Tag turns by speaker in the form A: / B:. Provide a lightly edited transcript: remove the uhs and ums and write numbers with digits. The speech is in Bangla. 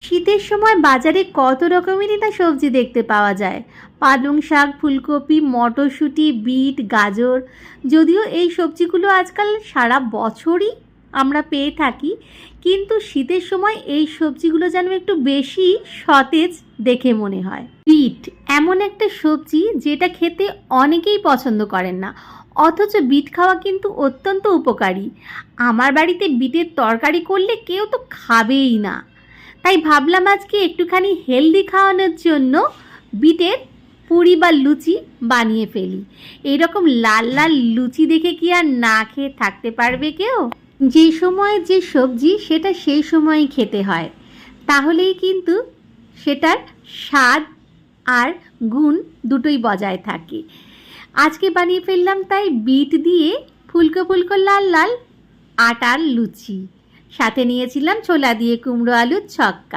A: শীতের সময় বাজারে কত রকমেরই না সবজি দেখতে পাওয়া যায়। পালং শাক, ফুলকপি, মটরশুঁটি, বিট, গাজর। যদিও এই সবজিগুলো আজকাল সারা বছরই আমরা পেয়ে থাকি, কিন্তু শীতের সময় এই সবজিগুলো যেন একটু বেশি সতেজ দেখে মনে হয়। বিট এমন একটা সবজি যেটা খেতে অনেকেই পছন্দ করেন না, অথচ বিট খাওয়া কিন্তু অত্যন্ত উপকারী। আমার বাড়িতে বিটের তরকারি করলে কেউ তো খাবেই না, তাই ভাবলাম আজকে একটুখানি হেলদি খাওয়ানোর জন্য বিটের পুরি বা লুচি বানিয়ে ফেলি। এইরকম লাল লাল লুচি দেখে কি আর না খেয়ে থাকতে পারবে কেউ? যে সময় যে সবজি সেটা সেই সময়ই খেতে হয়, তাহলেই কিন্তু সেটার স্বাদ আর গুণ দুটোই বজায় থাকে। আজকে বানিয়ে ফেললাম তাই বিট দিয়ে ফুলকো ফুলকো লাল লাল আটার লুচি। সাথে নিয়েছিলাম ছোলা দিয়ে কুমড়ো আলুর ছক্কা।